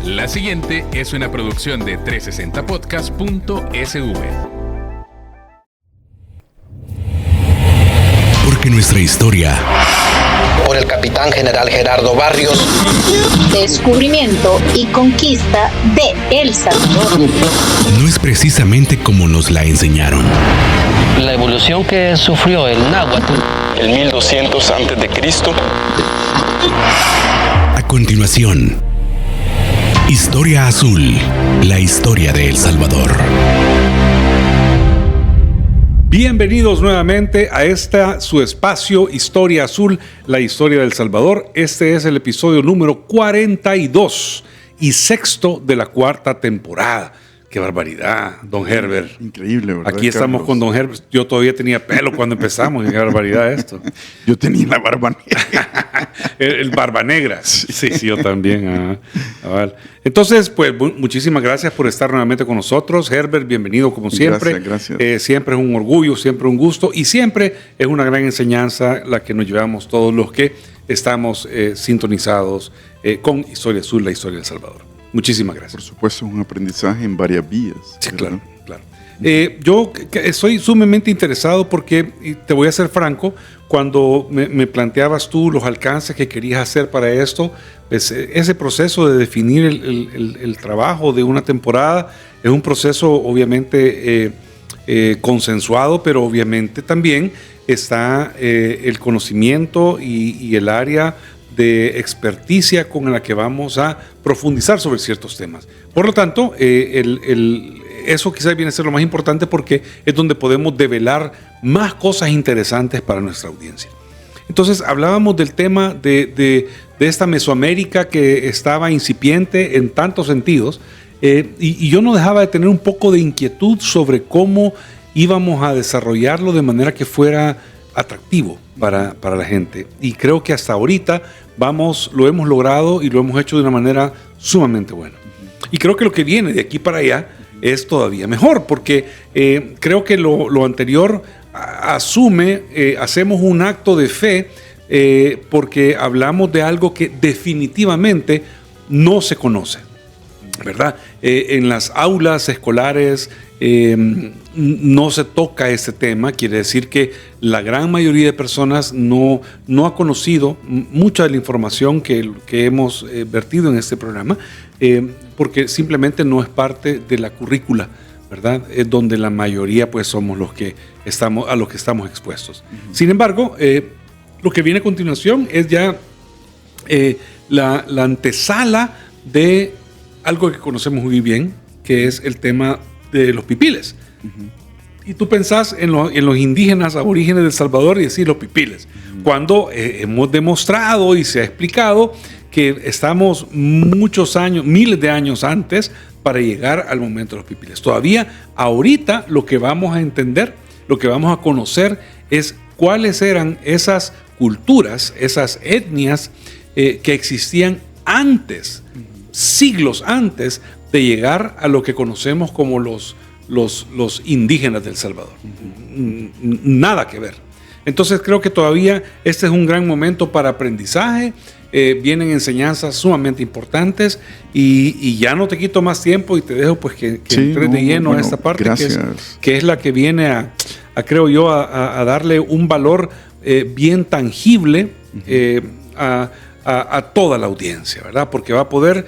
La siguiente es una producción de 360podcast.sv. Porque nuestra historia, por el capitán general Gerardo Barrios, descubrimiento y conquista de El Salvador, no es precisamente como nos la enseñaron. La evolución que sufrió el náhuatl, el 1200 a.C. A continuación, Historia Azul, la historia de El Salvador. Bienvenidos nuevamente a su espacio Historia Azul, la historia de El Salvador. Este es el episodio número 42 y sexto de la cuarta temporada. ¡Qué barbaridad, don Herbert! Increíble, ¿verdad? Aquí estamos, Carlos, con don Herbert. Yo todavía tenía pelo cuando empezamos. ¡Qué barbaridad esto! Yo tenía la barba negra. el barba negra. Sí, yo también. Entonces, pues, muchísimas gracias por estar nuevamente con nosotros. Herbert, bienvenido como siempre. Gracias. Siempre es un orgullo, siempre un gusto y siempre es una gran enseñanza la que nos llevamos todos los que estamos sintonizados con Historia Azul, la historia de El Salvador. Muchísimas gracias. Por supuesto, es un aprendizaje en varias vías. Sí, claro. Yo soy sumamente interesado porque, te voy a ser franco, cuando me planteabas tú los alcances que querías hacer para esto, pues, ese proceso de definir el trabajo de una temporada es un proceso obviamente consensuado, pero obviamente también está el conocimiento y el área de experticia con la que vamos a profundizar sobre ciertos temas. Por lo tanto, eso quizás viene a ser lo más importante porque es donde podemos develar más cosas interesantes para nuestra audiencia. Entonces, hablábamos del tema de esta Mesoamérica que estaba incipiente en tantos sentidos y yo no dejaba de tener un poco de inquietud sobre cómo íbamos a desarrollarlo de manera que fuera atractivo para la gente. Y creo que hasta ahorita lo hemos logrado y lo hemos hecho de una manera sumamente buena. Y creo que lo que viene de aquí para allá es todavía mejor, porque creo que lo anterior hacemos un acto de fe porque hablamos de algo que definitivamente no se conoce, ¿verdad? En las aulas escolares no se toca este tema, quiere decir que la gran mayoría de personas no ha conocido mucha de la información que hemos vertido en este programa, porque simplemente no es parte de la currícula, ¿verdad? Es donde la mayoría pues somos los que estamos expuestos. Uh-huh. Sin embargo, lo que viene a continuación es ya la antesala de algo que conocemos muy bien, que es el tema de los pipiles. Uh-huh. Y tú pensás en los indígenas aborígenes de El Salvador y decís los pipiles. Uh-huh. Cuando hemos demostrado y se ha explicado que estamos muchos años, miles de años antes para llegar al momento de los pipiles. Todavía ahorita lo que vamos a entender, lo que vamos a conocer es cuáles eran esas culturas, esas etnias que existían antes, siglos antes de llegar a lo que conocemos como los indígenas de El Salvador. Nada que ver. Entonces creo que todavía este es un gran momento para aprendizaje. Vienen enseñanzas sumamente importantes y ya no te quito más tiempo y te dejo pues que entres de lleno a esta parte que es la que viene a creo yo a darle un valor bien tangible a toda la audiencia, ¿verdad? Porque va a poder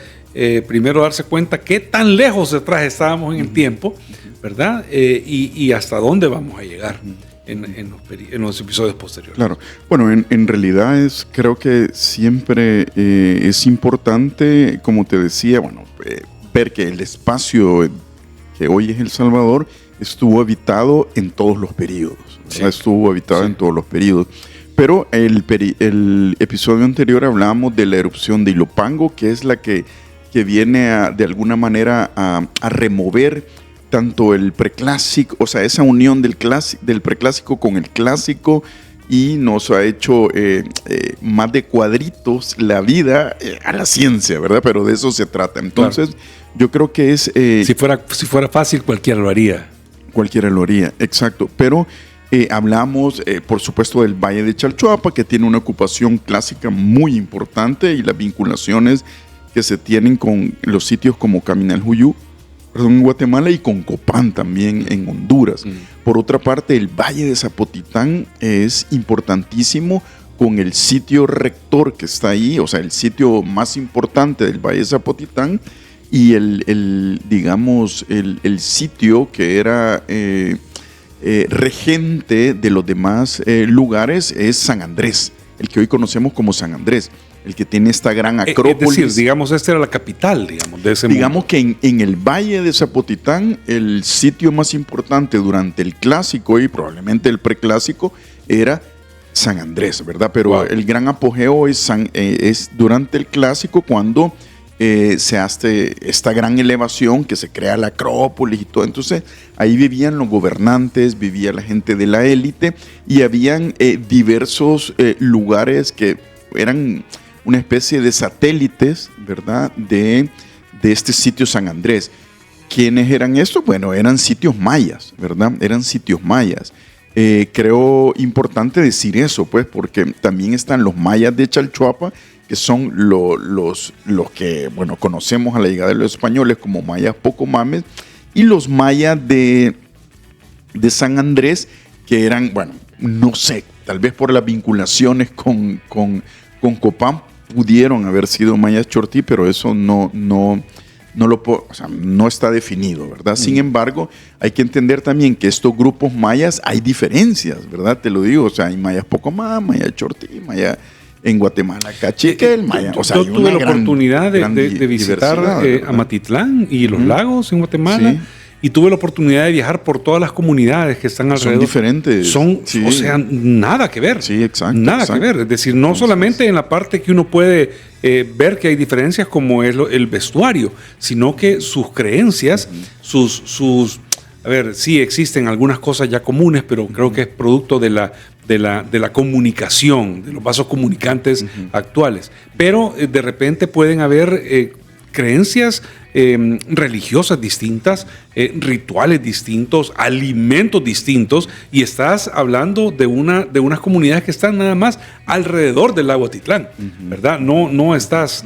primero darse cuenta qué tan lejos detrás estábamos en el tiempo, ¿verdad? Y hasta dónde vamos a llegar en los episodios posteriores. Claro. Bueno, en realidad creo que siempre es importante, como te decía, ver que el espacio que hoy es El Salvador estuvo habitado en todos los periodos. Sí. Estuvo habitado en todos los periodos. Pero el episodio anterior hablábamos de la erupción de Ilopango, que es la que viene de alguna manera a remover tanto el preclásico, o sea, esa unión del preclásico con el clásico, y nos ha hecho más de cuadritos la vida a la ciencia, ¿verdad? Pero de eso se trata. Entonces, claro, yo creo que es... si fuera fácil, cualquiera lo haría. Cualquiera lo haría, exacto. Pero hablamos, por supuesto, del Valle de Chalchuapa, que tiene una ocupación clásica muy importante, y las vinculaciones que se tienen con los sitios como Caminaljuyu, perdón, en Guatemala, y con Copán también en Honduras. Por otra parte, el Valle de Zapotitán es importantísimo con el sitio rector que está ahí, o sea, el sitio más importante del Valle de Zapotitán, y el sitio que era regente de los demás lugares es San Andrés, el que hoy conocemos como San Andrés, el que tiene esta gran acrópolis. Es decir, digamos, esta era la capital, digamos, de ese Digamos mundo. que en el Valle de Zapotitán, el sitio más importante durante el clásico y probablemente el preclásico era San Andrés, ¿verdad? Pero wow, el gran apogeo es durante el clásico, cuando se hace esta gran elevación, que se crea la acrópolis y todo. Entonces ahí vivían los gobernantes, vivía la gente de la élite, y habían diversos lugares que eran una especie de satélites, ¿verdad? De este sitio San Andrés. ¿Quiénes eran estos? Bueno, eran sitios mayas, ¿verdad? Eran sitios mayas. Creo importante decir eso, pues, porque también están los mayas de Chalchuapa, que son los que, bueno, conocemos a la llegada de los españoles como mayas Pocomames, y los mayas de San Andrés, que eran, bueno, no sé, tal vez por las vinculaciones con Copán pudieron haber sido mayas chortí, pero eso no está definido, ¿verdad? Sin embargo, hay que entender también que estos grupos mayas hay diferencias, ¿verdad? Te lo digo, o sea, hay mayas Pocomá, mayas chortí, maya en Guatemala, Cachiquel, maya. O sea, yo tuve la oportunidad de visitar diversidad, Amatitlán y los lagos en Guatemala. Sí. Y tuve la oportunidad de viajar por todas las comunidades que están alrededor. Son diferentes. Sí. O sea, nada que ver. Sí, exacto. Nada que ver. Es decir, no solamente en la parte que uno puede ver que hay diferencias como es el vestuario, sino que sus creencias, a ver, sí existen algunas cosas ya comunes, pero creo que es producto de la comunicación, de los vasos comunicantes actuales. Pero de repente pueden haber creencias religiosas distintas, rituales distintos, alimentos distintos, y estás hablando de unas comunidades que están nada más alrededor del lago Atitlán, ¿verdad? No estás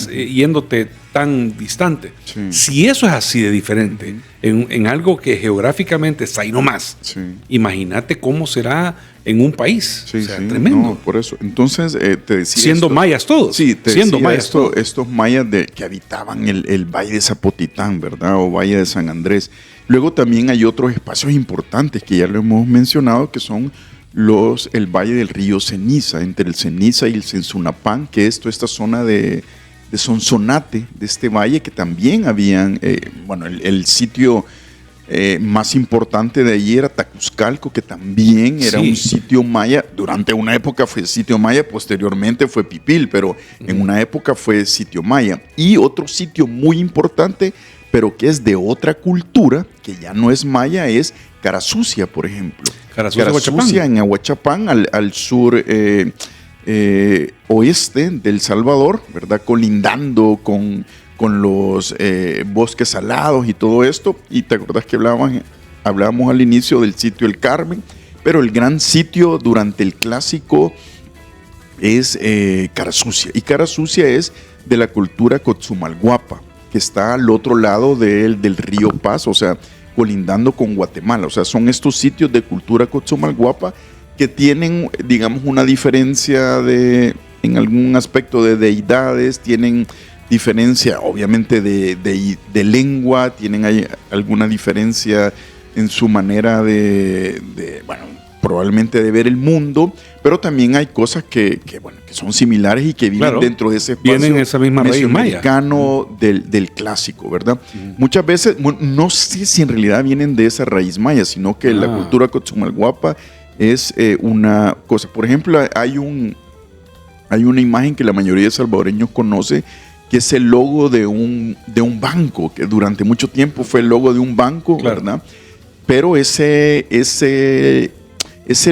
yéndote tan distante. Sí. Si eso es así de diferente en algo que geográficamente está ahí nomás, imagínate cómo será en un país. Sí, o sea, sí, tremendo. no, por eso. Entonces, te decía. Siendo mayas todos. Sí, te siendo decía mayas todos. estos mayas que habitaban el Valle de Zapotitán, ¿verdad? O Valle de San Andrés. Luego también hay otros espacios importantes que ya lo hemos mencionado, que son el Valle del Río Ceniza, entre el Ceniza y el Sensunapán, que es toda esta zona de Sonsonate, de este valle, que también habían, el sitio más importante de allí era Tacuzcalco, que también era un sitio maya. Durante una época fue sitio maya, posteriormente fue Pipil, pero en una época fue sitio maya. Y otro sitio muy importante, pero que es de otra cultura, que ya no es maya, es Carasucia, por ejemplo. Carasucia en Ahuachapán, al sur oeste del Salvador, ¿verdad? Colindando con los bosques salados y todo esto. Y te acordás que hablábamos al inicio del sitio El Carmen, pero el gran sitio durante el clásico es Carasucia. Y Carasucia es de la cultura Cotzumalguapa, que está al otro lado del río Paz, o sea, colindando con Guatemala. O sea, son estos sitios de cultura Cotzumalguapa que tienen, digamos, una diferencia en algún aspecto de deidades, tienen diferencia obviamente de lengua, tienen alguna diferencia en su manera probablemente de ver el mundo, pero también hay cosas que son similares y que vienen dentro de ese espacio. Vienen esa misma raíz maya del clásico, ¿verdad? Muchas veces, no sé si en realidad vienen de esa raíz maya, sino que la cultura Cotzumalguapa es una cosa. Por ejemplo, hay una imagen que la mayoría de salvadoreños conoce, que es el logo de un banco, que durante mucho tiempo fue el logo de un banco, ¿verdad? Pero ese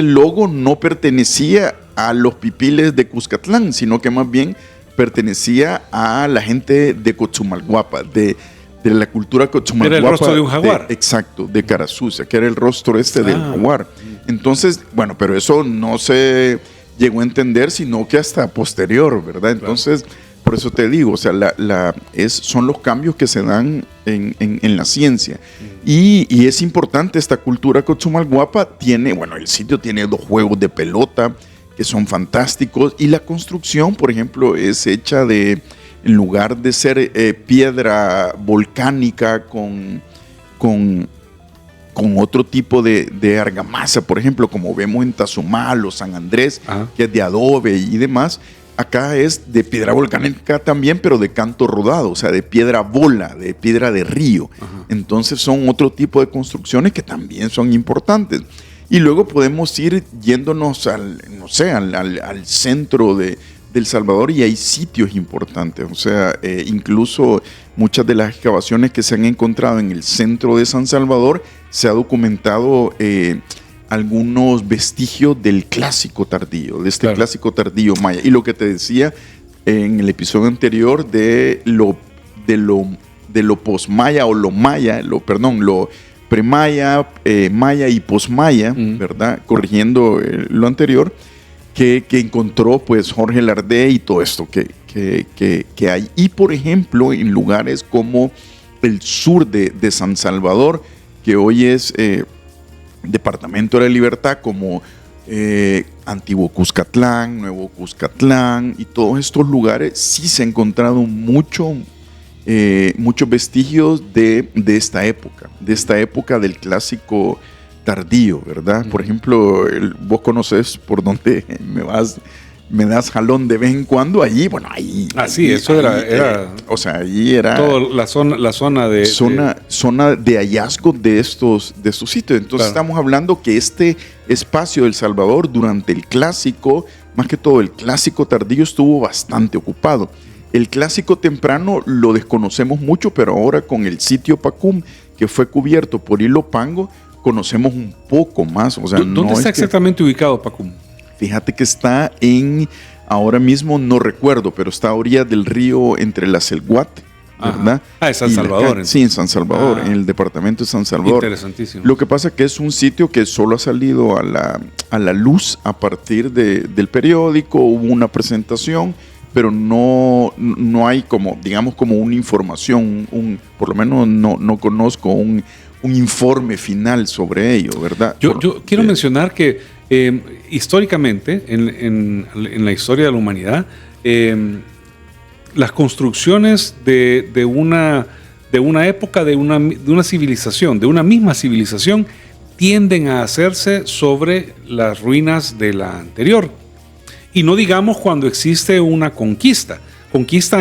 logo no pertenecía a los pipiles de Cuscatlán, sino que más bien pertenecía a la gente de Cotzumalguapa, de la cultura Cotzumalguapa. Era el rostro de un jaguar. Exacto, de Carasucia, que era el rostro del jaguar. Entonces, pero eso no se llegó a entender, sino que hasta posterior, ¿verdad? Entonces, Por eso te digo, o sea, son los cambios que se dan en la ciencia. Y es importante esta cultura Cochumalguapa. El sitio tiene 2 juegos de pelota que son fantásticos. Y la construcción, por ejemplo, es hecha en lugar de ser piedra volcánica con otro tipo de argamasa, por ejemplo, como vemos en Tazumal o San Andrés, que es de adobe y demás. Acá es de piedra volcánica también, pero de canto rodado, o sea, de piedra bola, de piedra de río. Entonces son otro tipo de construcciones que también son importantes. Y luego podemos ir yéndonos al centro de El Salvador, y hay sitios importantes. O sea, incluso muchas de las excavaciones que se han encontrado en el centro de San Salvador, se ha documentado algunos vestigios del clásico tardío, de este clásico tardío maya. Y lo que te decía en el episodio anterior de lo posmaya o lo maya, lo premaya, maya y posmaya, ¿verdad? Corrigiendo lo anterior, que encontró pues Jorge Lardé y todo esto que hay. Y por ejemplo, en lugares como el sur de San Salvador, que hoy es Departamento de la Libertad, como Antiguo Cuscatlán, Nuevo Cuscatlán, y todos estos lugares sí se han encontrado muchos vestigios de esta época del clásico tardío, ¿verdad? Por ejemplo, vos conoces por donde me das jalón de vez en cuando, allí, bueno, ahí. Sí, eso era. O sea, allí era. Toda la zona de. Zona de hallazgos de estos sitios. Entonces estamos hablando que este espacio del Salvador durante el clásico, más que todo el clásico tardío, estuvo bastante ocupado. El clásico temprano lo desconocemos mucho, pero ahora con el sitio Pacum, que fue cubierto por Ilopango, conocemos un poco más. O sea, ¿Dónde está exactamente ubicado Pacum? Fíjate que está ahora mismo no recuerdo, pero está a orillas del río entre la Selguat, ¿verdad? Es San Salvador. Sí, en San Salvador, en el departamento de San Salvador. Interesantísimo. Lo que pasa es que es un sitio que solo ha salido a la luz a partir del periódico. Hubo una presentación, pero no hay como una información, por lo menos no conozco un informe final sobre ello, ¿verdad? Yo quiero mencionar que históricamente, en la historia de la humanidad, las construcciones de una época, de una civilización, de una misma civilización, tienden a hacerse sobre las ruinas de la anterior. Y no digamos cuando existe una conquista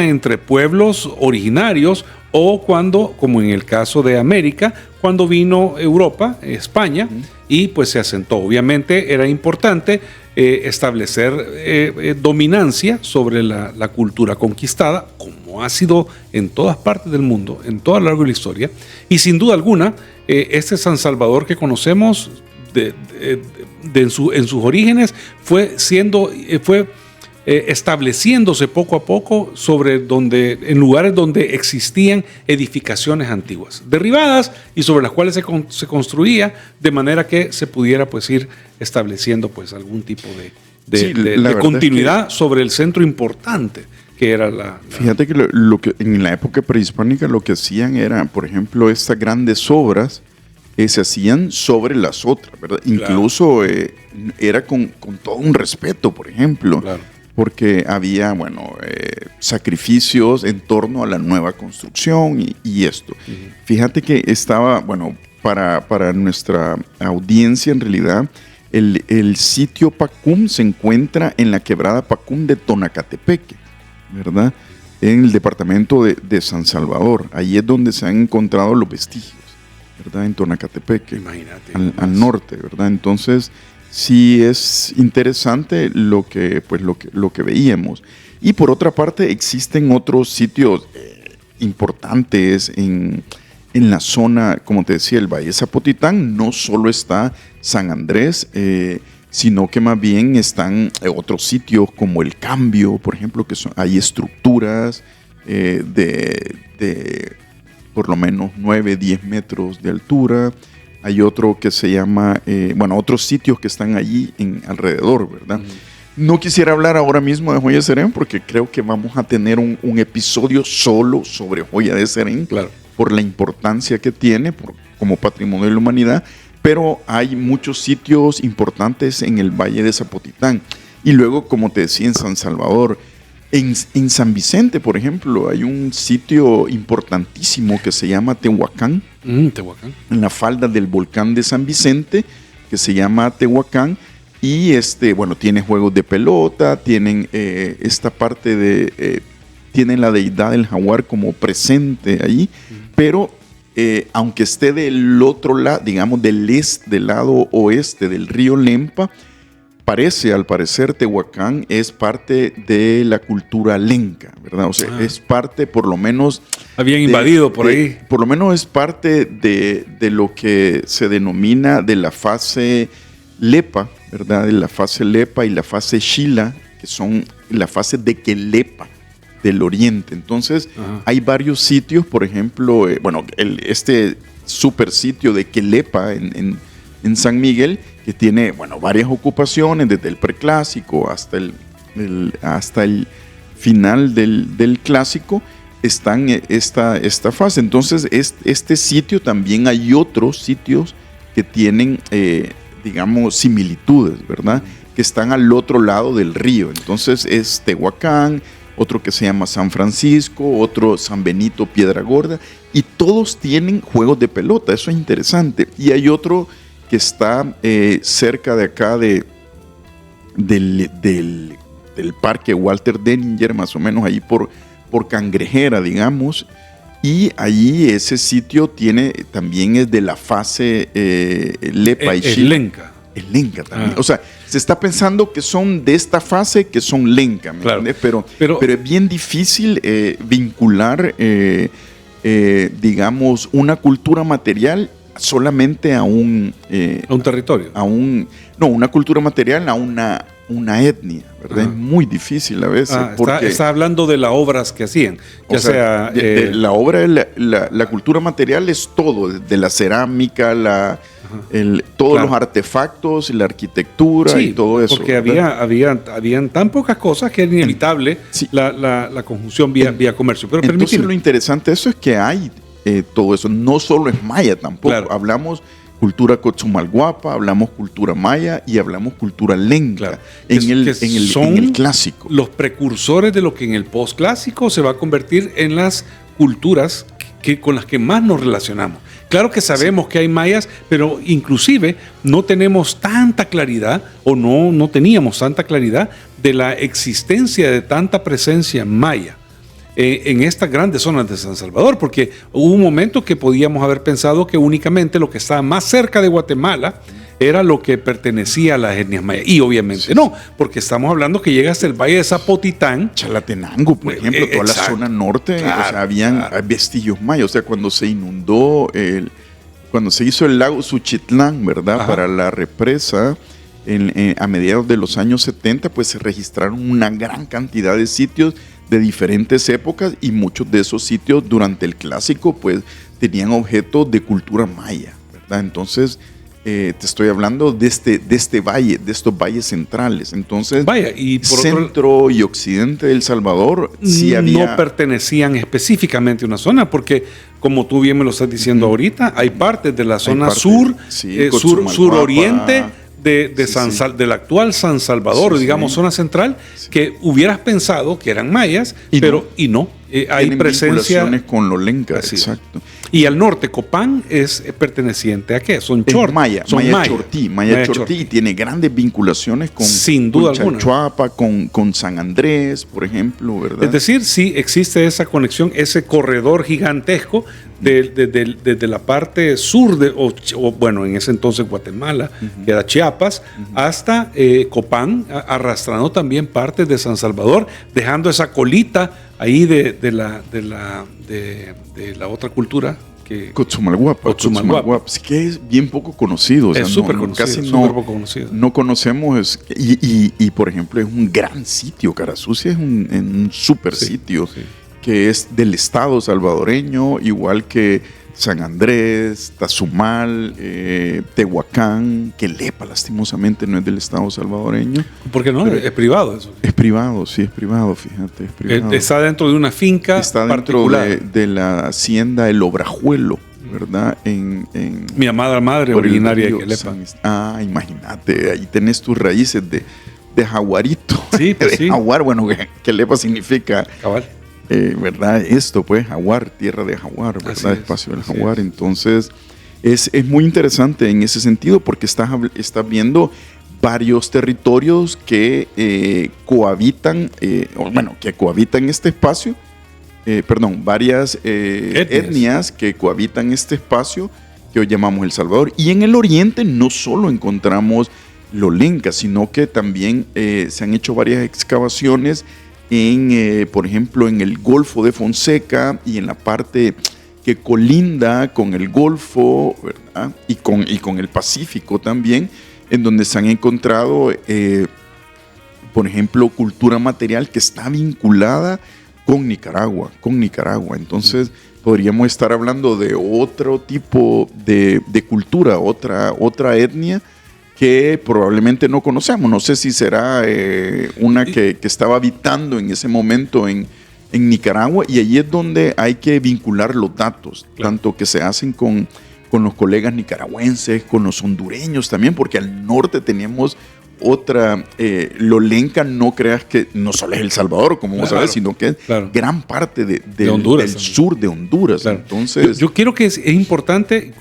entre pueblos originarios, o cuando, como en el caso de América, cuando vino Europa, España, y pues se asentó. Obviamente era importante establecer dominancia sobre la cultura conquistada, como ha sido en todas partes del mundo, en todo lo largo de la historia. Y sin duda alguna, este San Salvador que conocemos en sus orígenes fue estableciéndose poco a poco en lugares donde existían edificaciones antiguas, derribadas, y sobre las cuales se construía de manera que se pudiera pues ir estableciendo pues algún tipo de continuidad sobre el centro importante que era Fíjate que lo que en la época prehispánica lo que hacían era, por ejemplo, estas grandes obras se hacían sobre las otras, ¿verdad? Claro. Incluso era con todo un respeto, por ejemplo. Claro. Porque había, sacrificios en torno a la nueva construcción y esto. Fíjate que estaba, para nuestra audiencia en realidad, el sitio Pacum se encuentra en la quebrada Pacum de Tonacatepeque, ¿verdad? En el departamento de San Salvador. Ahí es donde se han encontrado los vestigios, ¿verdad? En Tonacatepeque. Imagínate. Al norte, ¿verdad? Entonces, sí es interesante lo que veíamos. Y por otra parte, existen otros sitios importantes en la zona, como te decía, el Valle Zapotitán. No solo está San Andrés, sino que más bien están otros sitios como El Cambio, por ejemplo, que hay estructuras de por lo menos 9, 10 metros de altura. Hay otro que se llama, otros sitios que están allí alrededor, ¿verdad? No quisiera hablar ahora mismo de Joya de Serén porque creo que vamos a tener un episodio solo sobre Joya de Serén, Claro. por la importancia que tiene como patrimonio de la humanidad, pero hay muchos sitios importantes en el Valle de Zapotitán. Y luego, como te decía, en San Salvador, en San Vicente, por ejemplo, hay un sitio importantísimo que se llama Tehuacán, Tehuacán. en la falda del volcán de San Vicente, que se llama Tehuacán. Y bueno, tiene juegos de pelota, tienen esta parte de, tienen la deidad del jaguar como presente ahí, pero aunque esté del otro lado, digamos del lado oeste del río Lempa, al parecer Tehuacán es parte de la cultura lenca, ¿verdad? O sea, es parte por lo menos... Habían invadido por ahí. Por lo menos es parte de lo que se denomina de la fase Lepa, ¿verdad? De la fase Lepa y la fase Shila, que son la fase de Quelepa del oriente. Entonces, hay varios sitios, por ejemplo, este super sitio de Quelepa en San Miguel, que tiene, bueno, varias ocupaciones, desde el preclásico hasta el final del clásico, están esta fase. Entonces, este sitio también hay otros sitios que tienen... digamos, similitudes, ¿verdad? Que están al otro lado del río. Entonces es Tehuacán, otro que se llama San Francisco, otro San Benito, Piedra Gorda, y todos tienen juegos de pelota, eso es interesante. Y hay otro que está cerca de acá del parque Walter Denninger, más o menos ahí por Cangrejera, digamos. Y allí ese sitio también es de la fase Lepa y Shila. El Lenca. El Lenca también. O sea, se está pensando que son de esta fase que son Lenca, ¿me entiendes? Pero es bien difícil vincular, digamos, una cultura material solamente a un territorio. Una cultura material a una etnia, ¿verdad? Es muy difícil a veces. Porque está hablando de las obras que hacían. La obra, la cultura material es todo, de la cerámica, todos los artefactos, la arquitectura y todo eso. Porque habían tan pocas cosas que era inevitable la conjunción vía comercio. Pero entonces lo interesante de eso es que hay todo eso. No solo es maya tampoco. Claro. Hablamos cultura Cochumalguapa, hablamos cultura maya y hablamos cultura lenca en el clásico. Los precursores de lo que en el postclásico se va a convertir en las culturas con las que más nos relacionamos. Claro que sabemos que hay mayas, pero inclusive no tenemos tanta claridad o no teníamos tanta claridad de la existencia de tanta presencia maya en estas grandes zonas de San Salvador, porque hubo un momento que podíamos haber pensado que únicamente lo que estaba más cerca de Guatemala era lo que pertenecía a las etnias mayas. Y obviamente no, porque estamos hablando que llega hasta el Valle de Zapotitán. Chalatenango, por ejemplo, toda la zona norte, habían vestigios mayas. O sea, cuando se inundó, cuando se hizo el lago Suchitlán, ¿verdad? Para la represa, a mediados de los años 70, pues se registraron una gran cantidad de sitios de diferentes épocas, y muchos de esos sitios durante el clásico pues tenían objetos de cultura maya, ¿verdad? Entonces te estoy hablando de este valle, de estos valles centrales. Entonces y por centro y occidente de El Salvador sí había... no pertenecían específicamente a una zona, porque como tú bien me lo estás diciendo ahorita, hay partes de la zona suroriente del actual San Salvador, digamos, zona central, que hubieras pensado que eran mayas, pero no. Hay presencia con los lencas, exacto. Y al norte, Copán es perteneciente a ¿qué? Son Maya Chortí, y tiene grandes vinculaciones con, sin duda con Chalchuapa, con San Andrés, por ejemplo, ¿verdad? Es decir, sí existe esa conexión, ese corredor gigantesco desde la parte sur bueno, en ese entonces Guatemala, que era Chiapas, hasta Copán, arrastrando también partes de San Salvador, dejando esa colita ahí de la otra cultura que Cochumalguapa, sí, que es bien poco conocido. O sea, es súper conocido. Casi poco conocido. No conocemos, y por ejemplo es un gran sitio. Carasucia es un súper sitio, que es del Estado salvadoreño, igual que San Andrés, Tazumal, Tehuacán, Quelepa, lastimosamente no es del Estado salvadoreño. ¿Por qué no? Es privado eso. Es privado, sí, es privado, fíjate. Es privado. Está dentro de una finca Está dentro de la hacienda El Obrajuelo, ¿verdad? Mi amada madre originaria de Quelepa. Imagínate, ahí tenés tus raíces de jaguarito. Sí, pues de sí. jaguar, bueno, Quelepa significa... Cabal. ¿Verdad? Esto, pues, jaguar, tierra de jaguar, ¿verdad? Espacio del jaguar. Es. Entonces, es muy interesante en ese sentido porque estás viendo varios territorios que cohabitan, que cohabitan este espacio. Varias etnias que cohabitan este espacio que hoy llamamos El Salvador. Y en el oriente no solo encontramos los lencas, sino que también se han hecho varias excavaciones por ejemplo, en el Golfo de Fonseca y en la parte que colinda con el Golfo, ¿verdad? Y con el Pacífico también, en donde se han encontrado, por ejemplo, cultura material que está vinculada con Nicaragua. Entonces, podríamos estar hablando de otro tipo de cultura, otra etnia, que probablemente no conocemos. No sé si será una que estaba habitando en ese momento en Nicaragua, y allí es donde hay que vincular los datos, tanto que se hacen con los colegas nicaragüenses, con los hondureños también, porque al norte teníamos otra, lo lenca, no creas que no solo es El Salvador, como vos sabés, sino que es gran parte de Honduras, del sur de Honduras. Claro. Entonces, yo quiero que es importante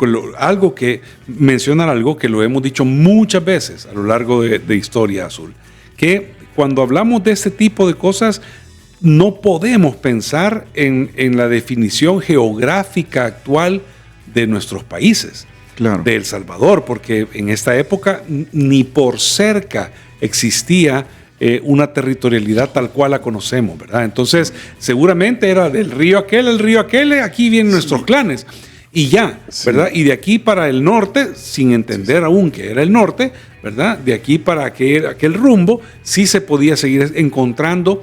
mencionar algo que lo hemos dicho muchas veces a lo largo de Historia Azul, que cuando hablamos de este tipo de cosas no podemos pensar en la definición geográfica actual de nuestros países. Claro. De El Salvador, porque en esta época ni por cerca existía una territorialidad tal cual la conocemos, ¿verdad? Entonces, seguramente era del río aquel, aquí vienen nuestros clanes. Y ya, ¿verdad? Y de aquí para el norte, sin entender aún que era el norte, ¿verdad? De aquí para aquel rumbo, sí se podía seguir encontrando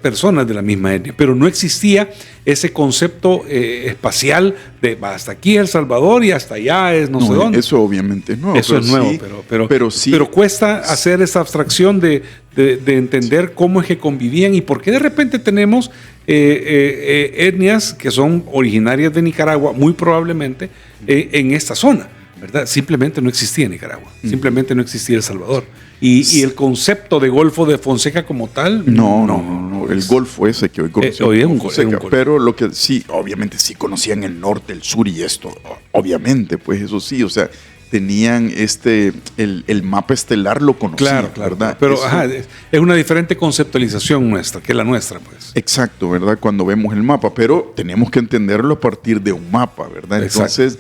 personas de la misma etnia, pero no existía ese concepto espacial de hasta aquí El Salvador y hasta allá es no sé dónde. Eso obviamente es nuevo. Eso es nuevo, pero cuesta hacer esa abstracción de entender cómo es que convivían y por qué de repente tenemos etnias que son originarias de Nicaragua, muy probablemente, en esta zona, ¿verdad? Simplemente no existía Nicaragua, simplemente no existía El Salvador. Y el concepto de Golfo de Fonseca como tal, no, el Golfo ese que hoy conocemos. Hoy es un Golfo. Pero lo que sí, obviamente sí conocían el norte, el sur y esto, obviamente, pues eso sí, o sea, tenían el mapa estelar lo conocían, claro, ¿verdad? Pero es una diferente conceptualización nuestra que la nuestra, pues. Exacto, ¿verdad? Cuando vemos el mapa, pero tenemos que entenderlo a partir de un mapa, ¿verdad? Exacto. Entonces,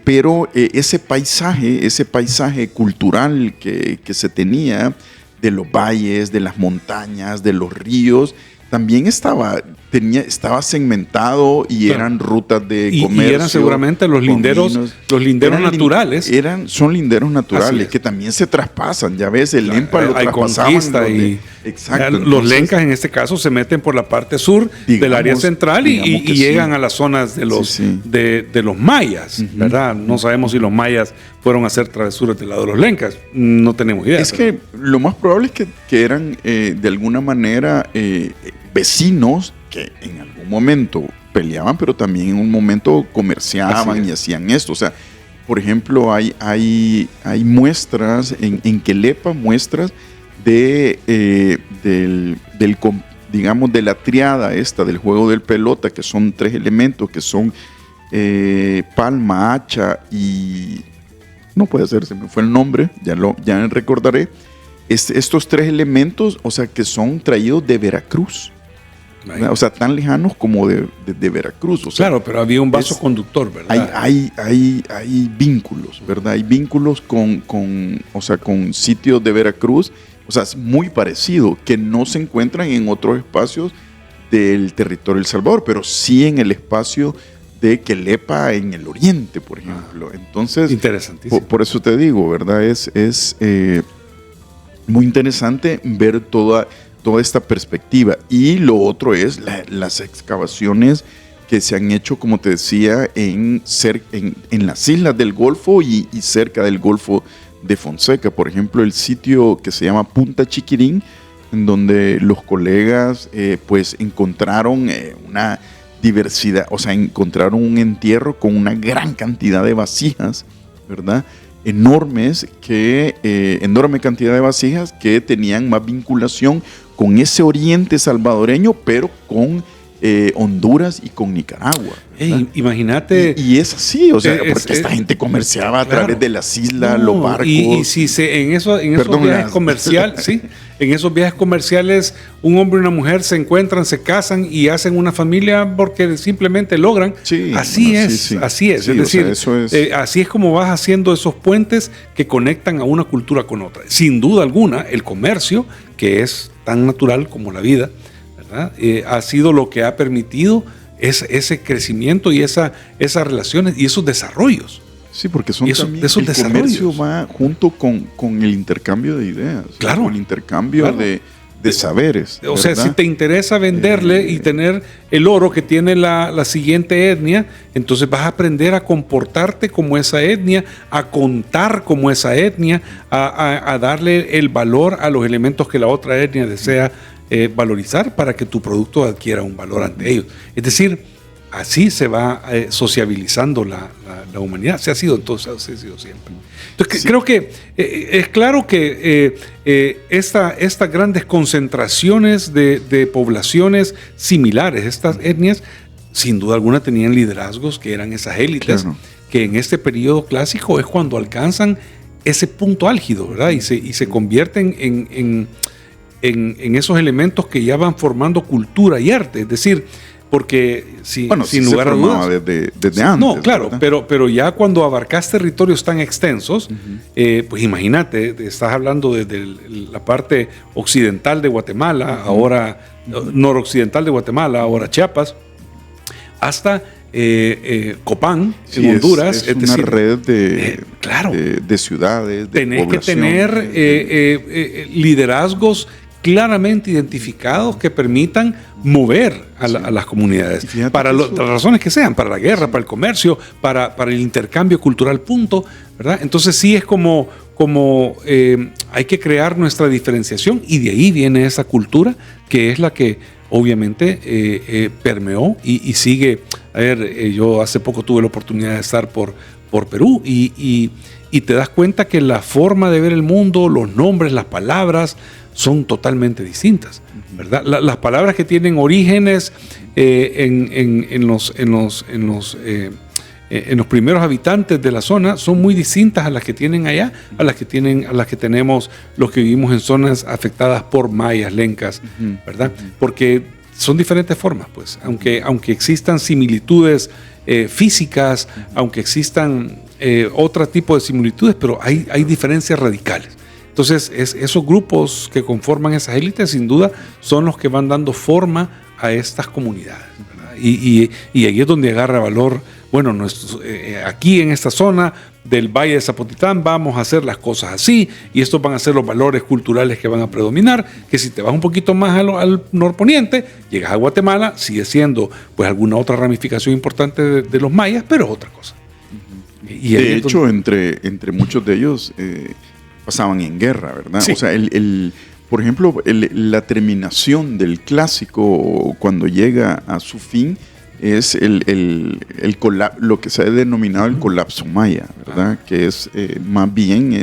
pero ese paisaje cultural que se tenía de los valles, de las montañas, de los ríos, también estaba segmentado y eran rutas de comercio. Y eran seguramente los linderos naturales. Son linderos naturales que también se traspasan. Ya ves, el Lempa lo traspasaban. Exacto. Los lencas en este caso se meten por la parte sur del área central y llegan a las zonas de los mayas, ¿verdad? No sabemos si los mayas fueron a hacer travesuras del lado de los lencas. No tenemos idea. Es que lo más probable es que eran de alguna manera vecinos que en algún momento peleaban, pero también en un momento comerciaban y hacían esto. O sea, por ejemplo, hay muestras en Quelepa, muestras digamos, de la triada esta del juego del pelota, que son 3 elementos, que son palma, hacha y... No puede ser, se me fue el nombre, ya recordaré. Estos 3 elementos, o sea, que son traídos de Veracruz. O sea, tan lejanos como de Veracruz. O sea, claro, pero había un vaso conductor, ¿verdad? Hay vínculos, ¿verdad? Hay vínculos con sitios de Veracruz, o sea, es muy parecido, que no se encuentran en otros espacios del territorio de El Salvador, pero sí en el espacio de Quelepa en el oriente, por ejemplo. Entonces, interesantísimo. Por eso te digo, ¿verdad? Es muy interesante ver toda esta perspectiva. Y lo otro es las excavaciones que se han hecho, como te decía, en las islas del Golfo y cerca del Golfo de Fonseca. Por ejemplo, el sitio que se llama Punta Chiquirín, en donde los colegas pues encontraron una diversidad, o sea, encontraron un entierro con una gran cantidad de vasijas, ¿verdad? Enorme cantidad de vasijas que tenían más vinculación con ese oriente salvadoreño, pero con Honduras y con Nicaragua. Imagínate. Y es así, o sea, porque esta gente comerciaba a través de las islas, los barcos. Y si en esos viajes comerciales, sí, en esos viajes comerciales, un hombre y una mujer se encuentran, se casan y hacen una familia porque simplemente logran. Sí, así es. Sí, es decir, o sea, eso es. así es como vas haciendo esos puentes que conectan a una cultura con otra. Sin duda alguna, el comercio, que es tan natural como la vida, ¿verdad? Ha sido lo que ha permitido ese crecimiento y esas relaciones y esos desarrollos. Sí, porque son también esos el comercio va junto con el intercambio de ideas, claro, con el intercambio de saberes. O sea, si te interesa venderle y tener el oro que tiene la siguiente etnia, entonces vas a aprender a comportarte como esa etnia, a contar como esa etnia, a darle el valor a los elementos que la otra etnia desea valorizar para que tu producto adquiera un valor ante ellos. Es decir, así se va sociabilizando la humanidad. Así ha sido siempre. Entonces, creo que es claro que estas grandes concentraciones de poblaciones similares, estas etnias, sin duda alguna tenían liderazgos que eran esas élites, claro, que en este periodo clásico es cuando alcanzan ese punto álgido, ¿verdad? Y se convierten en esos elementos que ya van formando cultura y arte. Es decir, porque sin lugar a dudas desde antes. No, claro, pero ya cuando abarcas territorios tan extensos, pues imagínate, estás hablando desde la parte occidental de Guatemala, ahora noroccidental de Guatemala, ahora Chiapas, hasta Copán, en Honduras. Es una decir, red claro, de ciudades, de tenés que tener liderazgos claramente identificados que permitan mover a las comunidades para las razones que sean, para la guerra, para el comercio, para el intercambio cultural, punto, ¿verdad? Entonces sí es como hay que crear nuestra diferenciación y de ahí viene esa cultura que es la que obviamente permeó y sigue. A ver, yo hace poco tuve la oportunidad de estar por Perú y te das cuenta que la forma de ver el mundo, los nombres, las palabras son totalmente distintas, ¿verdad? Las palabras que tienen orígenes en los primeros habitantes de la zona son muy distintas a las que tienen allá, a las que tenemos los que vivimos en zonas afectadas por mayas, lencas, ¿verdad? Porque son diferentes formas, pues, aunque existan similitudes físicas, aunque existan otro tipo de similitudes, pero hay diferencias radicales. Entonces, esos grupos que conforman esas élites, sin duda, son los que van dando forma a estas comunidades, ¿verdad? Y ahí es donde agarra valor. Bueno, aquí en esta zona del Valle de Zapotitán vamos a hacer las cosas así, y estos van a ser los valores culturales que van a predominar, que si te vas un poquito más al norponiente, llegas a Guatemala, sigue siendo pues alguna otra ramificación importante de los mayas, pero es otra cosa. Y de hecho, entre muchos de ellos pasaban en guerra, ¿verdad? Sí. O sea, por ejemplo, la terminación del clásico cuando llega a su fin es lo que se ha denominado el colapso maya, ¿verdad? Que es más bien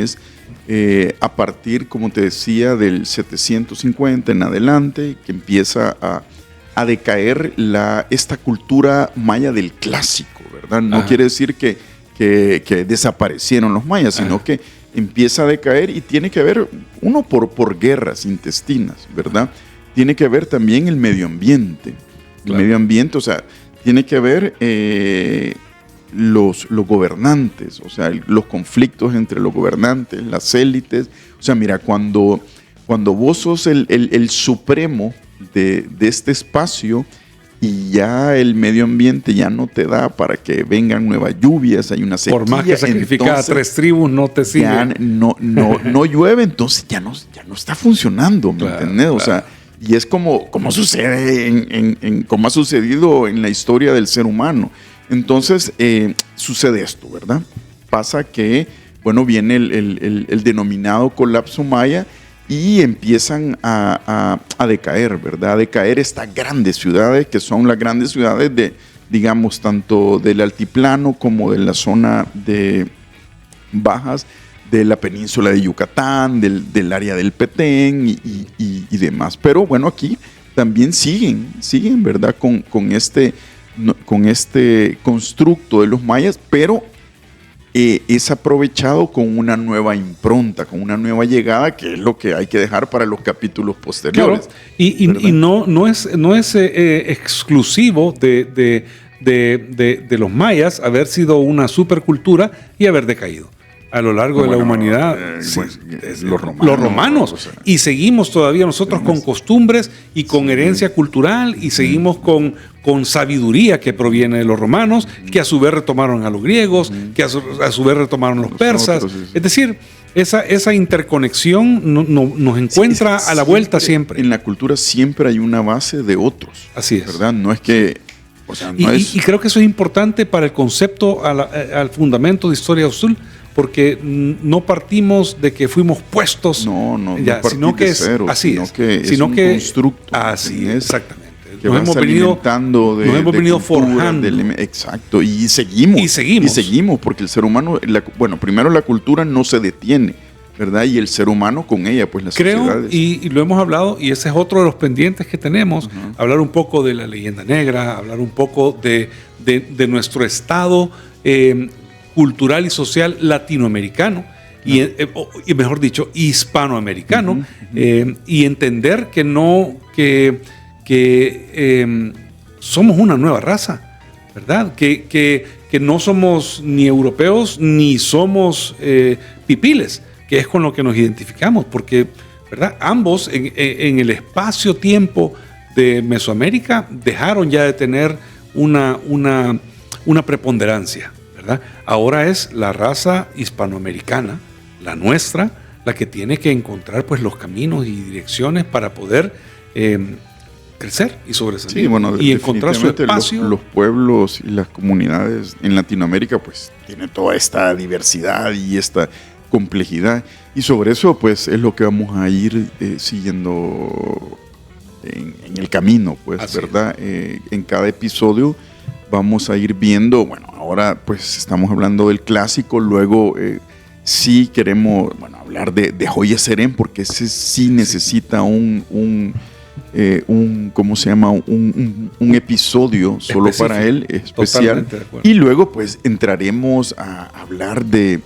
a partir, como te decía, del 750 en adelante, que empieza a decaer esta cultura maya del clásico, ¿verdad? No quiere decir que desaparecieron los mayas, sino que empieza a decaer y tiene que ver, uno por guerras intestinas, ¿verdad? Tiene que ver también el medio ambiente. El medio ambiente, o sea, tiene que ver los gobernantes, o sea, los conflictos entre los gobernantes, las élites. O sea, mira, cuando vos sos el supremo de este espacio y ya el medio ambiente ya no te da para que vengan nuevas lluvias, hay una sequía. Por más que sacrificas a 3 tribus, no te sigue. Ya no llueve, entonces ya no está funcionando, ¿me entendés? O sea, Y es como sucede como ha sucedido en la historia del ser humano. Entonces, sucede esto, ¿verdad? Pasa que, bueno, viene el denominado colapso maya y empiezan a decaer, ¿verdad? A decaer estas grandes ciudades, que son las grandes ciudades de, digamos, tanto del altiplano como de la zona de bajas de la península de Yucatán, del área del Petén y demás. Pero bueno, aquí también siguen, ¿verdad? Con este constructo de los mayas, pero es aprovechado con una nueva impronta, con una nueva llegada, que es lo que hay que dejar para los capítulos posteriores. Claro. Y no es exclusivo de los mayas haber sido una supercultura y haber decaído. A lo largo de la humanidad, los romanos. O sea, y seguimos todavía nosotros con costumbres y con herencia cultural, y seguimos con sabiduría que proviene de los romanos, que a su vez retomaron a los griegos, que a su vez retomaron los persas. Es decir, esa interconexión nos encuentra a la vuelta siempre. En la cultura siempre hay una base de otros. Así es. ¿Verdad? No es que... O sea, y creo que eso es importante para el concepto, al fundamento de Historia Azul, porque no partimos de que fuimos puestos, sino que es cero, así, sino que es un constructo. Así es, exactamente. Que nos hemos venido forjando. Exacto, y seguimos, porque el ser humano, primero la cultura no se detiene, ¿verdad? Y el ser humano con ella, pues las sociedades. Y lo hemos hablado, y ese es otro de los pendientes que tenemos, hablar un poco de la leyenda negra, hablar un poco de nuestro estado cultural y social latinoamericano, y mejor dicho, hispanoamericano, y entender que somos una nueva raza, ¿verdad? Que no somos ni europeos ni somos pipiles, que es con lo que nos identificamos, porque, ¿verdad? Ambos en el espacio-tiempo de Mesoamérica dejaron ya de tener una preponderancia, ¿verdad? Ahora es la raza hispanoamericana, la nuestra, la que tiene que encontrar pues los caminos y direcciones para poder crecer y sobresalir, y encontrar su espacio. Los pueblos y las comunidades en Latinoamérica pues tienen toda esta diversidad y esta complejidad, y sobre eso pues es lo que vamos a ir siguiendo en el camino, pues. Así ¿verdad? En cada episodio vamos a ir viendo, ahora pues estamos hablando del clásico, luego sí queremos hablar de Joya Serén, porque ese sí necesita un ¿cómo se llama? Un episodio solo específico, para él, especial. Y luego pues entraremos a hablar del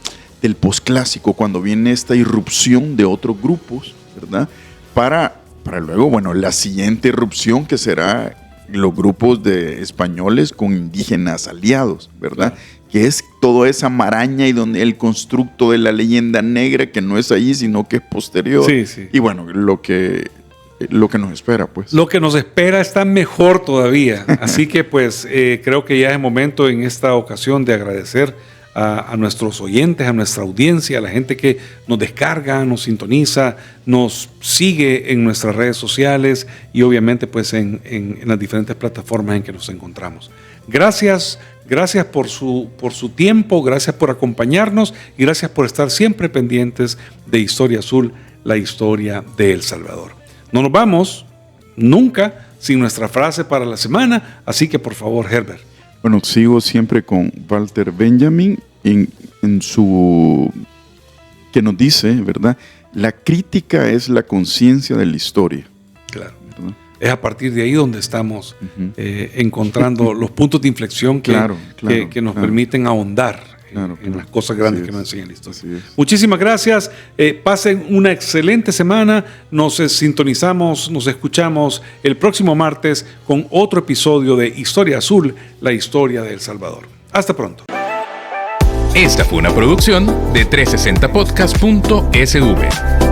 posclásico, cuando viene esta irrupción de otros grupos, ¿verdad? Para luego, la siguiente irrupción, que será los grupos de españoles con indígenas aliados, ¿verdad? Que es toda esa maraña y donde el constructo de la leyenda negra, que no es ahí, sino que es posterior. Sí. Y lo que nos espera, pues. Lo que nos espera está mejor todavía. Así que, pues, creo que ya es momento en esta ocasión de agradecer a nuestros oyentes, a nuestra audiencia, a la gente que nos descarga, nos sintoniza, nos sigue en nuestras redes sociales y obviamente pues en las diferentes plataformas en que nos encontramos. Gracias por su tiempo, gracias por acompañarnos y gracias por estar siempre pendientes de Historia Azul, la historia de El Salvador. No nos vamos nunca sin nuestra frase para la semana, así que por favor, Herbert. Sigo siempre con Walter Benjamin en su... que nos dice, ¿verdad? La crítica es la conciencia de la historia. Claro. ¿Verdad? Es a partir de ahí donde estamos encontrando los puntos de inflexión que nos permiten ahondar en las cosas grandes que nos enseña la historia. Muchísimas gracias. Pasen una excelente semana. Nos sintonizamos, nos escuchamos el próximo martes con otro episodio de Historia Azul, la historia de El Salvador. Hasta pronto. Esta fue una producción de 360podcast.sv.